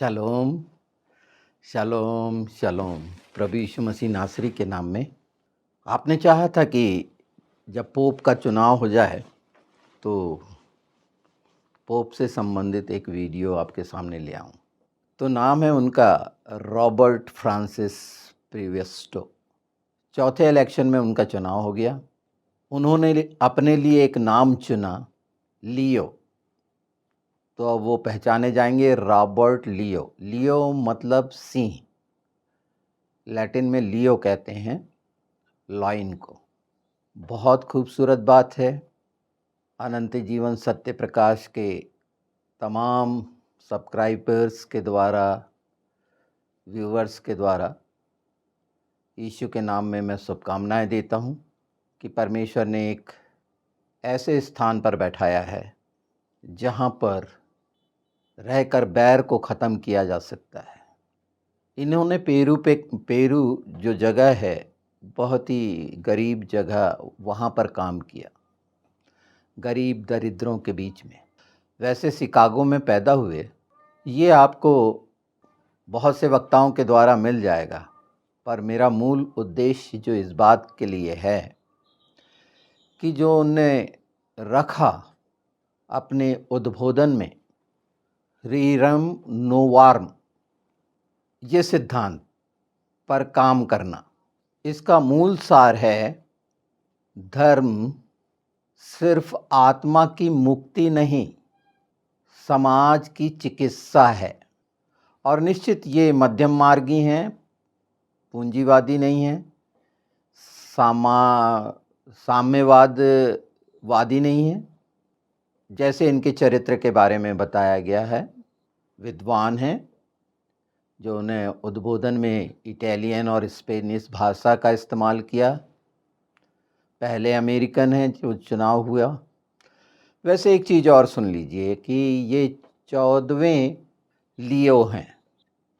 Shalom, shalom, shalom. प्रभु यीशु मसीह नासरी के नाम में। आपने चाहा था कि जब पोप का चुनाव हो जाए तो पोप से संबंधित एक वीडियो आपके सामने ले आऊं। तो नाम है उनका रॉबर्ट फ्रांसिस प्रीवेस्टो। चौथे इलेक्शन में उनका चुनाव हो गया। उन्होंने अपने लिए एक नाम चुना, लियो। तो अब वो पहचाने जाएंगे रॉबर्ट लियो। लियो मतलब सिंह, लैटिन में लियो कहते हैं लॉइन को। बहुत खूबसूरत बात है। अनंत जीवन सत्य प्रकाश के तमाम सब्सक्राइबर्स के द्वारा, व्यूअर्स के द्वारा यीशु के नाम में मैं शुभकामनाएं देता हूं कि परमेश्वर ने एक ऐसे स्थान पर बैठाया है जहां पर रहकर बैर को ख़त्म किया जा सकता है। इन्होंने पेरू जो जगह है, बहुत ही गरीब जगह, वहाँ पर काम किया, गरीब दरिद्रों के बीच में। वैसे शिकागो में पैदा हुए। ये आपको बहुत से वक्ताओं के द्वारा मिल जाएगा, पर मेरा मूल उद्देश्य जो इस बात के लिए है कि जो उनने रखा अपने उद्बोधन में, रीरम नोवार्म, ये सिद्धांत पर काम करना। इसका मूल सार है, धर्म सिर्फ आत्मा की मुक्ति नहीं, समाज की चिकित्सा है। और निश्चित ये मध्यम मार्गी हैं, पूंजीवादी नहीं हैं, साम्यवादवादी नहीं हैं। जैसे इनके चरित्र के बारे में बताया गया है, विद्वान हैं, जो उन्हें उद्बोधन में इटालियन और स्पेनिश भाषा का इस्तेमाल किया। पहले अमेरिकन हैं जो चुनाव हुआ। वैसे एक चीज़ और सुन लीजिए कि ये 14वें लियो हैं,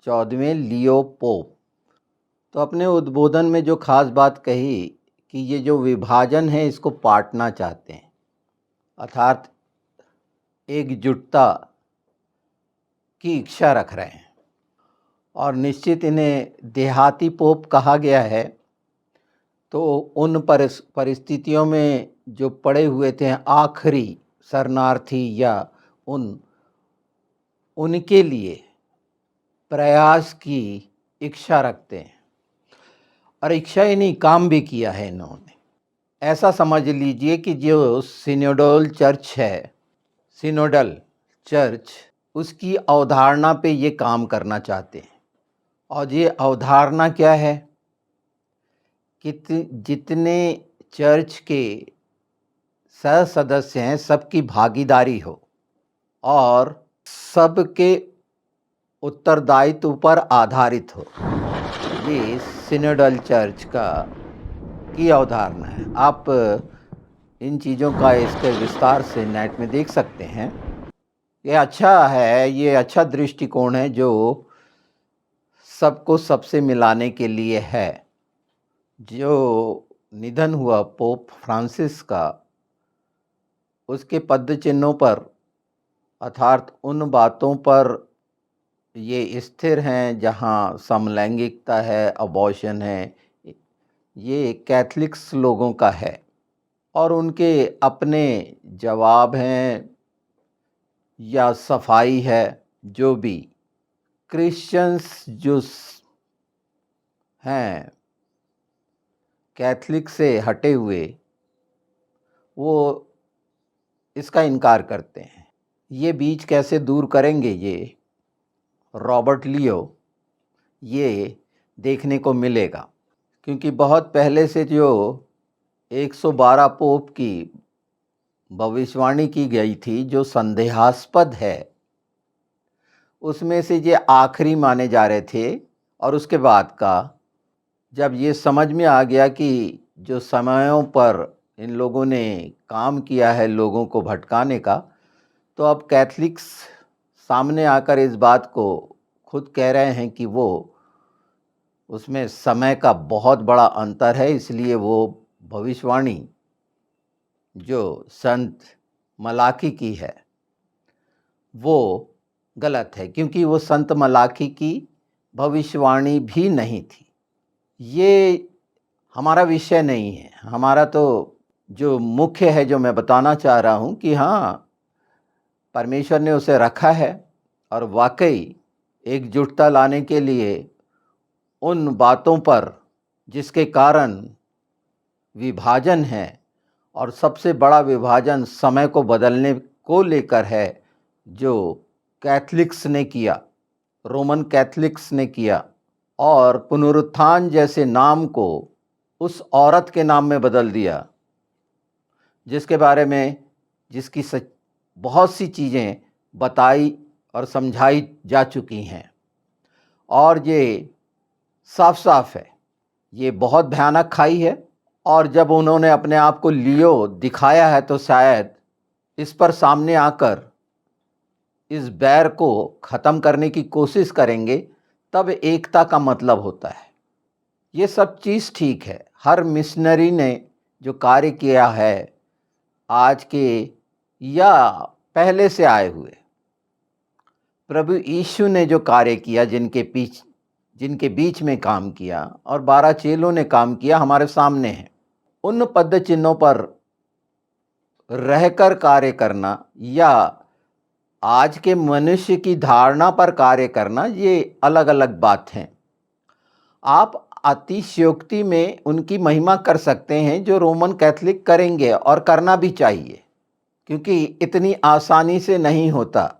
14वें लियो पोप। तो अपने उद्बोधन में जो ख़ास बात कही कि ये जो विभाजन है इसको पाटना चाहते हैं, अर्थात एकजुटता की इच्छा रख रहे हैं। और निश्चित इन्हें देहाती पोप कहा गया है। तो उन परिस्थितियों में जो पड़े हुए थे आखिरी शरणार्थी, या उनके लिए प्रयास की इच्छा रखते हैं। और इच्छा ही नहीं, काम भी किया है इन्होंने। ऐसा समझ लीजिए कि जो सिनोडल चर्च है, सिनोडल चर्च, उसकी अवधारणा पे ये काम करना चाहते हैं। और ये अवधारणा क्या है कि जितने चर्च के सह सदस्य हैं सबकी भागीदारी हो और सबके उत्तरदायित्व पर आधारित हो। ये सिनोडल चर्च की अवधारणा है। आप इन चीज़ों का इसके विस्तार से नेट में देख सकते हैं। ये अच्छा है, ये अच्छा दृष्टिकोण है जो सबको सबसे मिलाने के लिए है। जो निधन हुआ पोप फ्रांसिस का, उसके पद चिन्हों पर, अर्थात उन बातों पर ये स्थिर हैं जहाँ समलैंगिकता है, अबॉर्शन है, ये कैथलिक्स लोगों का है। और उनके अपने जवाब हैं या सफाई है, जो भी क्रिश्चियंस जो हैं कैथलिक से हटे हुए, वो इसका इनकार करते हैं। ये बीच कैसे दूर करेंगे, ये रॉबर्ट लियो, ये देखने को मिलेगा। क्योंकि बहुत पहले से जो 112 पोप की भविष्यवाणी की गई थी, जो संदेहास्पद है, उसमें से ये आखिरी माने जा रहे थे। और उसके बाद का जब ये समझ में आ गया कि जो समयों पर इन लोगों ने काम किया है लोगों को भटकाने का, तो अब कैथलिक्स सामने आकर इस बात को खुद कह रहे हैं कि वो उसमें समय का बहुत बड़ा अंतर है। इसलिए वो भविष्यवाणी जो संत मलाकी की है, वो गलत है, क्योंकि वो संत मलाकी की भविष्यवाणी भी नहीं थी। ये हमारा विषय नहीं है। हमारा तो जो मुख्य है, जो मैं बताना चाह रहा हूँ कि हाँ, परमेश्वर ने उसे रखा है और वाकई एकजुटता लाने के लिए उन बातों पर जिसके कारण विभाजन है, और सबसे बड़ा विभाजन समय को बदलने को लेकर है, जो कैथलिक्स ने किया, रोमन कैथलिक्स ने किया, और पुनरुत्थान जैसे नाम को उस औरत के नाम में बदल दिया जिसके बारे में जिसकी बहुत सी चीज़ें बताई और समझाई जा चुकी हैं। और ये साफ साफ है, ये बहुत भयानक खाई है। और जब उन्होंने अपने आप को लियो दिखाया है, तो शायद इस पर सामने आकर इस बैर को ख़त्म करने की कोशिश करेंगे, तब एकता का मतलब होता है। ये सब चीज़ ठीक है। हर मिशनरी ने जो कार्य किया है, आज के या पहले से आए हुए, प्रभु यीशु ने जो कार्य किया, जिनके बीच में काम किया, और 12 चेलों ने काम किया, हमारे सामने है। उन पद चिन्हों पर रहकर कार्य करना या आज के मनुष्य की धारणा पर कार्य करना, ये अलग अलग बात हैं। आप अतिशयोक्ति में उनकी महिमा कर सकते हैं, जो रोमन कैथलिक करेंगे, और करना भी चाहिए, क्योंकि इतनी आसानी से नहीं होता।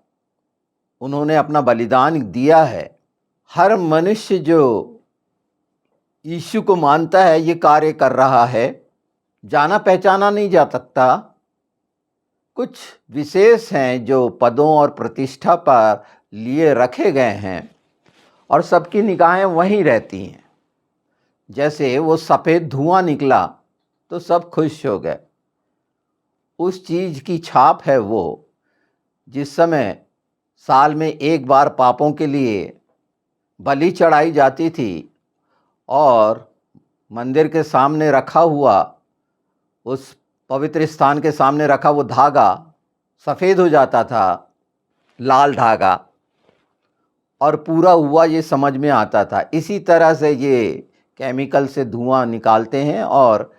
उन्होंने अपना बलिदान दिया है। हर मनुष्य जो यीशु को मानता है, ये कार्य कर रहा है। जाना पहचाना नहीं जा सकता। कुछ विशेष हैं जो पदों और प्रतिष्ठा पर लिए रखे गए हैं, और सबकी निगाहें वहीं रहती हैं। जैसे वो सफ़ेद धुआं निकला तो सब खुश हो गए। उस चीज़ की छाप है वो, जिस समय साल में एक बार पापों के लिए बलि चढ़ाई जाती थी, और मंदिर के सामने रखा हुआ, उस पवित्र स्थान के सामने रखा वो धागा सफ़ेद हो जाता था, लाल धागा, और पूरा हुआ ये समझ में आता था। इसी तरह से ये केमिकल से धुआं निकालते हैं और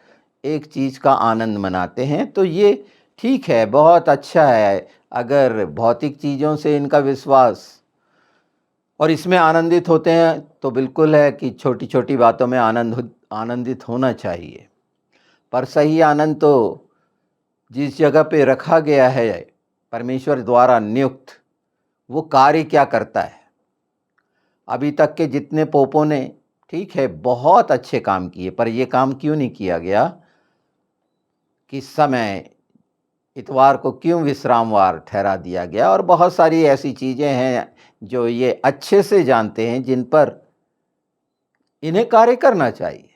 एक चीज़ का आनंद मनाते हैं। तो ये ठीक है, बहुत अच्छा है। अगर भौतिक चीज़ों से इनका विश्वास और इसमें आनंदित होते हैं, तो बिल्कुल है कि छोटी छोटी बातों में आनंदित होना चाहिए। पर सही आनंद तो जिस जगह पे रखा गया है, परमेश्वर द्वारा नियुक्त, वो कार्य क्या करता है। अभी तक के जितने पोपों ने, ठीक है, बहुत अच्छे काम किए, पर ये काम क्यों नहीं किया गया? किस समय इतवार को क्यों विश्रामवार ठहरा दिया गया? और बहुत सारी ऐसी चीज़ें हैं जो ये अच्छे से जानते हैं, जिन पर इन्हें कार्य करना चाहिए।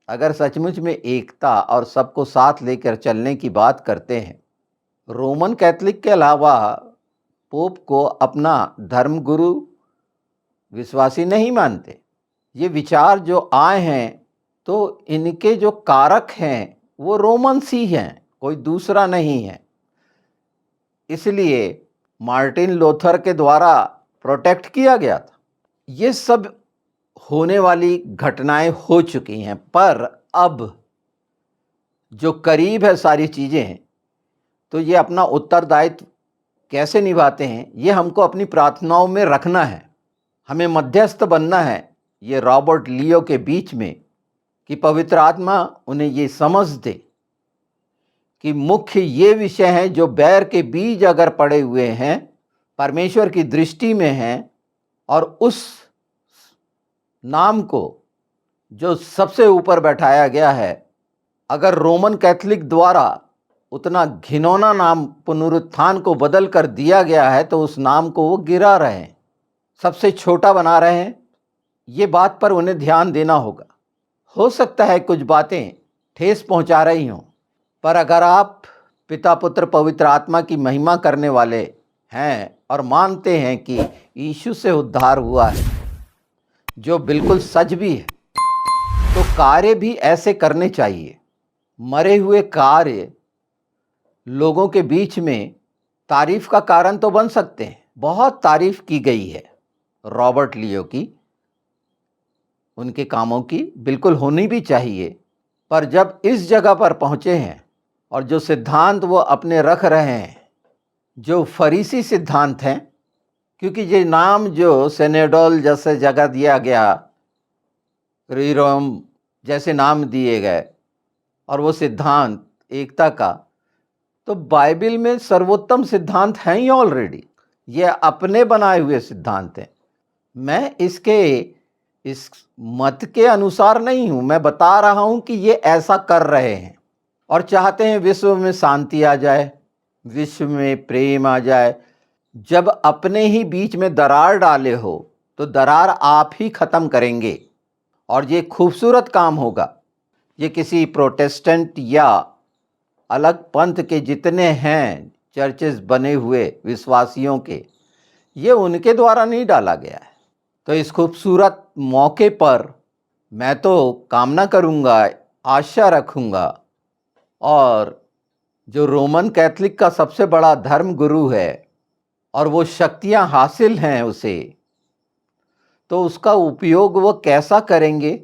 अगर सचमुच में एकता और सबको साथ लेकर चलने की बात करते हैं, रोमन कैथलिक के अलावा पोप को अपना धर्मगुरु विश्वासी नहीं मानते। ये विचार जो आए हैं, तो इनके जो कारक हैं वो रोमन्स ही हैं, कोई दूसरा नहीं है। इसलिए मार्टिन लूथर के द्वारा प्रोटेक्ट किया गया था। ये सब होने वाली घटनाएं हो चुकी हैं, पर अब जो करीब है सारी चीज़ें, तो ये अपना उत्तरदायित्व कैसे निभाते हैं, ये हमको अपनी प्रार्थनाओं में रखना है। हमें मध्यस्थ बनना है ये रॉबर्ट लियो के बीच में, कि पवित्र आत्मा उन्हें ये समझ दे कि मुख्य ये विषय हैं, जो बैर के बीज अगर पड़े हुए हैं, परमेश्वर की दृष्टि में हैं, और उस नाम को जो सबसे ऊपर बैठाया गया है, अगर रोमन कैथलिक द्वारा उतना घिनौना नाम पुनरुत्थान को बदल कर दिया गया है, तो उस नाम को वो गिरा रहे हैं, सबसे छोटा बना रहे हैं। ये बात पर उन्हें ध्यान देना होगा। हो सकता है कुछ बातें ठेस पहुंचा रही हों, पर अगर आप पिता पुत्र पवित्र आत्मा की महिमा करने वाले हैं और मानते हैं कि यीशु से उद्धार हुआ है, जो बिल्कुल सच भी है, तो कार्य भी ऐसे करने चाहिए। मरे हुए कार्य लोगों के बीच में तारीफ का कारण तो बन सकते हैं, बहुत तारीफ की गई है रॉबर्ट लियो की, उनके कामों की, बिल्कुल होनी भी चाहिए। पर जब इस जगह पर पहुंचे हैं और जो सिद्धांत वो अपने रख रहे हैं, जो फरीसी सिद्धांत हैं, क्योंकि ये नाम जो सेनेडोल जैसे जगह दिया गया, रीरोम जैसे नाम दिए गए, और वो सिद्धांत एकता का, तो बाइबल में सर्वोत्तम सिद्धांत हैं ही ऑलरेडी। ये अपने बनाए हुए सिद्धांत हैं। मैं इस मत के अनुसार नहीं हूं, मैं बता रहा हूं कि ये ऐसा कर रहे हैं और चाहते हैं विश्व में शांति आ जाए, विश्व में प्रेम आ जाए। जब अपने ही बीच में दरार डाले हो तो दरार आप ही खत्म करेंगे, और ये खूबसूरत काम होगा। ये किसी प्रोटेस्टेंट या अलग पंथ के जितने हैं चर्चेस बने हुए विश्वासियों के, ये उनके द्वारा नहीं डाला गया है। तो इस खूबसूरत मौके पर मैं तो कामना करूंगा, आशा रखूंगा, और जो रोमन कैथलिक का सबसे बड़ा धर्म गुरु है और वो शक्तियां हासिल हैं उसे, तो उसका उपयोग वो कैसा करेंगे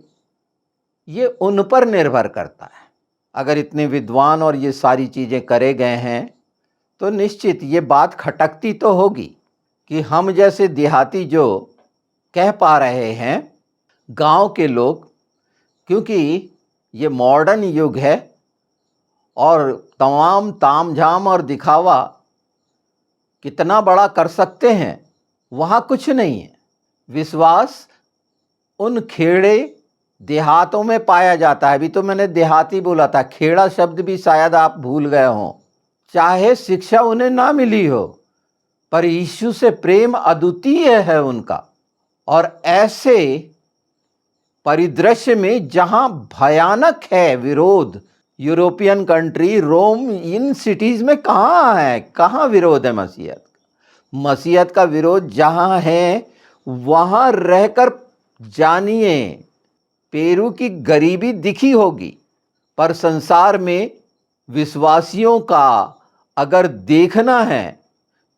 ये उन पर निर्भर करता है। अगर इतने विद्वान और ये सारी चीज़ें करे गए हैं तो निश्चित ये बात खटकती तो होगी कि हम जैसे देहाती जो कह पा रहे हैं, गांव के लोग, क्योंकि ये मॉडर्न युग है और तमाम तामझाम और दिखावा कितना बड़ा कर सकते हैं, वहाँ कुछ नहीं है। विश्वास उन खेड़े देहातों में पाया जाता है। अभी तो मैंने देहाती बोला था, खेड़ा शब्द भी शायद आप भूल गए हों। चाहे शिक्षा उन्हें ना मिली हो, पर यीशु से प्रेम अद्वितीय है उनका। और ऐसे परिदृश्य में जहां भयानक है विरोध, European country, Rome, in cities में कहाँ है, कहाँ विरोध है मसीहत? मसीहत का विरोध जहां है वहां रहकर जानिए पेरू की गरीबी दिखी होगी, पर संसार में विश्वासियों का अगर देखना है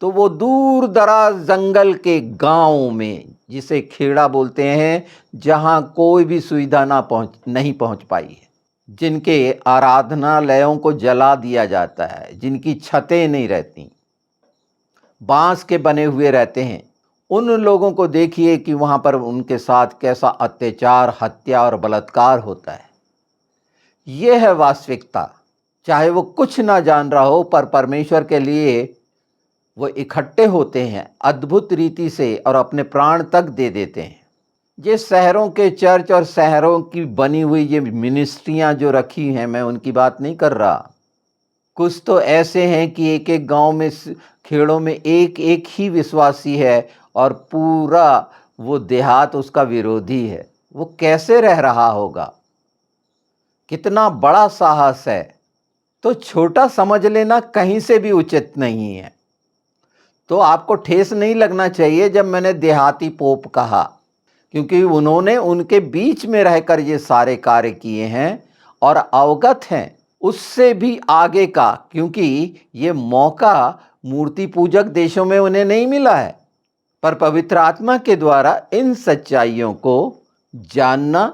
तो वो दूर दराज जंगल के गांव में, जिसे खेड़ा बोलते हैं, जहां कोई भी सुविधा नहीं पहुंच पाई है, जिनके आराधनालयों को जला दिया जाता है, जिनकी छतें नहीं रहती, बांस के बने हुए रहते हैं, उन लोगों को देखिए कि वहां पर उनके साथ कैसा अत्याचार, हत्या और बलात्कार होता है। यह है वास्तविकता। चाहे वो कुछ ना जान रहा हो, पर परमेश्वर के लिए वो इकट्ठे होते हैं अद्भुत रीति से और अपने प्राण तक दे देते हैं। ये शहरों के चर्च और शहरों की बनी हुई ये मिनिस्ट्रियां जो रखी हैं, मैं उनकी बात नहीं कर रहा। कुछ तो ऐसे हैं कि एक एक गांव में, खेड़ों में एक एक ही विश्वासी है और पूरा वो देहात उसका विरोधी है। वो कैसे रह रहा होगा? कितना बड़ा साहस है! तो छोटा समझ लेना कहीं से भी उचित नहीं है। तो आपको ठेस नहीं लगना चाहिए जब मैंने देहाती पोप कहा, क्योंकि उन्होंने उनके बीच में रहकर ये सारे कार्य किए हैं और अवगत हैं उससे भी आगे का, क्योंकि ये मौका मूर्ति पूजक देशों में उन्हें नहीं मिला है। पर पवित्र आत्मा के द्वारा इन सच्चाइयों को जानना,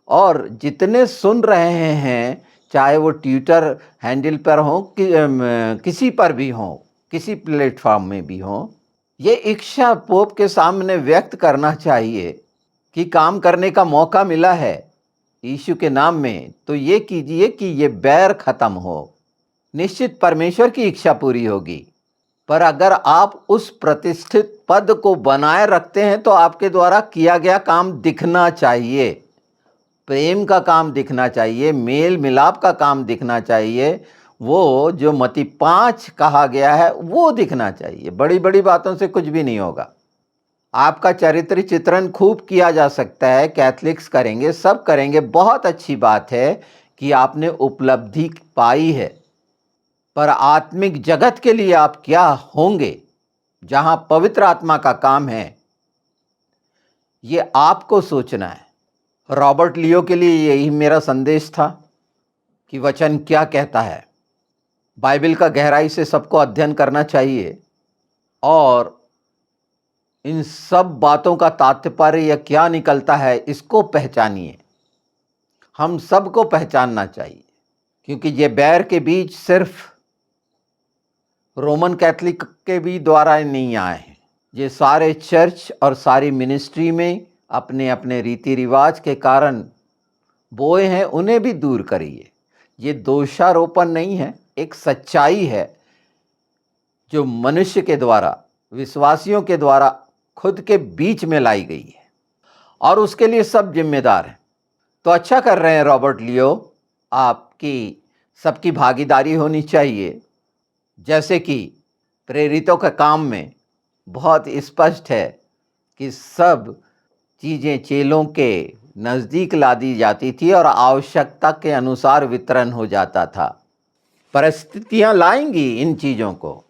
और जितने सुन रहे हैं, चाहे वो ट्विटर हैंडल पर हो किसी पर भी हो, किसी प्लेटफॉर्म में भी हो, ये इच्छा पोप के सामने व्यक्त करना चाहिए कि काम करने का मौका मिला है यीशु के नाम में, तो ये कीजिए कि ये बैर खत्म हो। निश्चित परमेश्वर की इच्छा पूरी होगी। पर अगर आप उस प्रतिष्ठित पद को बनाए रखते हैं तो आपके द्वारा किया गया काम दिखना चाहिए, प्रेम का काम दिखना चाहिए, मेल मिलाप का काम दिखना चाहिए, वो जो मत्ती 5 कहा गया है वो दिखना चाहिए। बड़ी बड़ी बातों से कुछ भी नहीं होगा। आपका चरित्र चित्रण खूब किया जा सकता है, कैथलिक्स करेंगे, सब करेंगे, बहुत अच्छी बात है कि आपने उपलब्धि पाई है। पर आत्मिक जगत के लिए आप क्या होंगे जहां पवित्र आत्मा का काम है, ये आपको सोचना है। रॉबर्ट लियो के लिए यही मेरा संदेश था कि वचन क्या कहता है। बाइबल का गहराई से सबको अध्ययन करना चाहिए और इन सब बातों का तात्पर्य क्या निकलता है, इसको पहचानिए। हम सबको पहचानना चाहिए, क्योंकि ये बैर के बीज सिर्फ रोमन कैथलिक के भी द्वारा नहीं आए हैं। ये सारे चर्च और सारी मिनिस्ट्री में अपने अपने रीति रिवाज के कारण बोए हैं, उन्हें भी दूर करिए। ये दोषारोपण नहीं है, एक सच्चाई है जो मनुष्य के द्वारा, विश्वासियों के द्वारा खुद के बीच में लाई गई है, और उसके लिए सब जिम्मेदार हैं। तो अच्छा कर रहे हैं रॉबर्ट लियो, आपकी सबकी भागीदारी होनी चाहिए। जैसे कि प्रेरितों के काम में बहुत स्पष्ट है कि सब चीज़ें चेलों के नज़दीक ला दी जाती थी और आवश्यकता के अनुसार वितरण हो जाता था। परिस्थितियां लाएंगी इन चीज़ों को।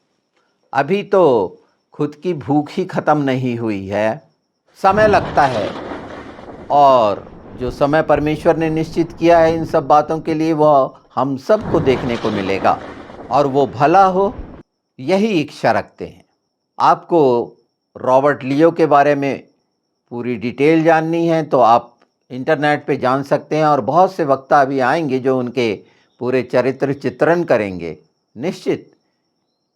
अभी तो खुद की भूख ही ख़त्म नहीं हुई है, समय लगता है, और जो समय परमेश्वर ने निश्चित किया है इन सब बातों के लिए, वह हम सबको देखने को मिलेगा, और वो भला हो, यही इच्छा रखते हैं। आपको रॉबर्ट लियो के बारे में पूरी डिटेल जाननी है तो आप इंटरनेट पे जान सकते हैं, और बहुत से वक्ता अभी आएंगे जो उनके पूरे चरित्र चित्रण करेंगे। निश्चित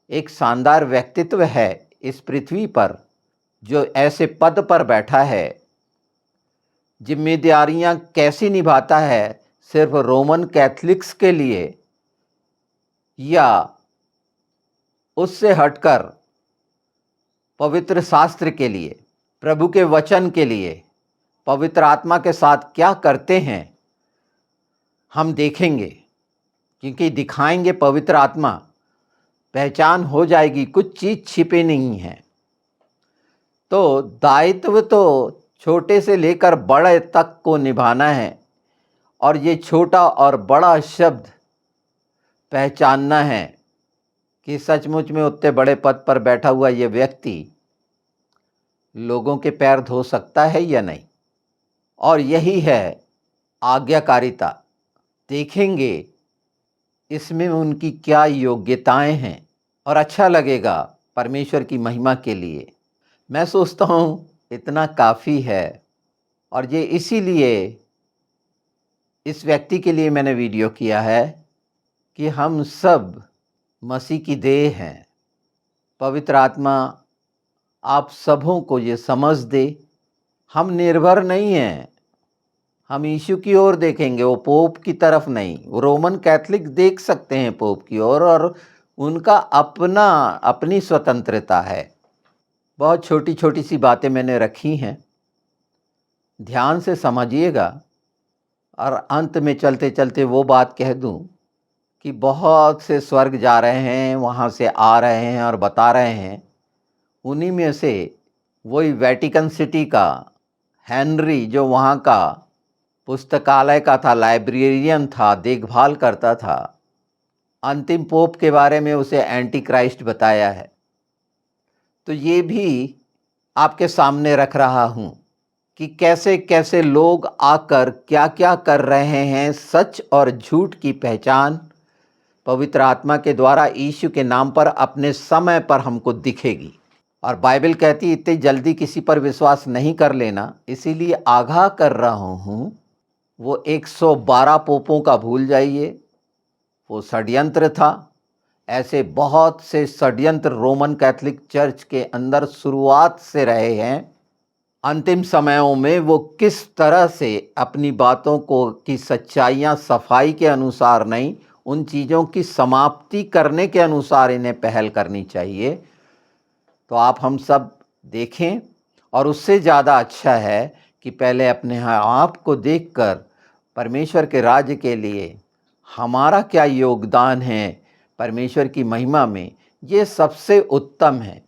एक शानदार व्यक्तित्व है इस पृथ्वी पर, जो ऐसे पद पर बैठा है, जिम्मेदारियां कैसी निभाता है, सिर्फ रोमन कैथलिक्स के लिए या उससे हटकर पवित्र शास्त्र के लिए, प्रभु के वचन के लिए, पवित्र आत्मा के साथ क्या करते हैं, हम देखेंगे। क्योंकि दिखाएंगे पवित्र आत्मा, पहचान हो जाएगी, कुछ चीज़ छिपे नहीं है। तो दायित्व तो छोटे से लेकर बड़े तक को निभाना है, और ये छोटा और बड़ा शब्द पहचानना है कि सचमुच में उतने बड़े पद पर बैठा हुआ ये व्यक्ति लोगों के पैर धो सकता है या नहीं। और यही है आज्ञाकारिता। देखेंगे इसमें उनकी क्या योग्यताएं हैं, और अच्छा लगेगा परमेश्वर की महिमा के लिए। मैं सोचता हूँ इतना काफ़ी है, और ये इसीलिए इस व्यक्ति के लिए मैंने वीडियो किया है कि हम सब मसीह की देह हैं। पवित्र आत्मा आप सबों को ये समझ दे। हम निर्भर नहीं हैं, हम यीशु की ओर देखेंगे, वो पोप की तरफ नहीं। वो रोमन कैथलिक देख सकते हैं पोप की ओर, और उनका अपनी स्वतंत्रता है। बहुत छोटी छोटी सी बातें मैंने रखी हैं, ध्यान से समझिएगा। और अंत में चलते चलते वो बात कह दूं कि बहुत से स्वर्ग जा रहे हैं, वहाँ से आ रहे हैं और बता रहे हैं। उन्हीं में से वही वेटिकन सिटी का हेनरी, जो वहाँ का पुस्तकालय का था, लाइब्रेरियन था, देखभाल करता था, अंतिम पोप के बारे में उसे एंटी क्राइस्ट बताया है। तो ये भी आपके सामने रख रहा हूँ कि कैसे कैसे लोग आकर क्या क्या कर रहे हैं। सच और झूठ की पहचान पवित्र आत्मा के द्वारा यीशु के नाम पर अपने समय पर हमको दिखेगी। और बाइबल कहती है इतनी जल्दी किसी पर विश्वास नहीं कर लेना। इसीलिए आगाह कर रहा हूँ, वो 112 पोपों का भूल जाइए, वो षड्यंत्र था। ऐसे बहुत से षड्यंत्र रोमन कैथलिक चर्च के अंदर शुरुआत से रहे हैं। अंतिम समयों में वो किस तरह से अपनी बातों को की सच्चाइयाँ सफाई के अनुसार नहीं, उन चीज़ों की समाप्ति करने के अनुसार इन्हें पहल करनी चाहिए। तो आप हम सब देखें, और उससे ज़्यादा अच्छा है कि पहले अपने आप को देखकर परमेश्वर के राज्य के लिए हमारा क्या योगदान है परमेश्वर की महिमा में, ये सबसे उत्तम है।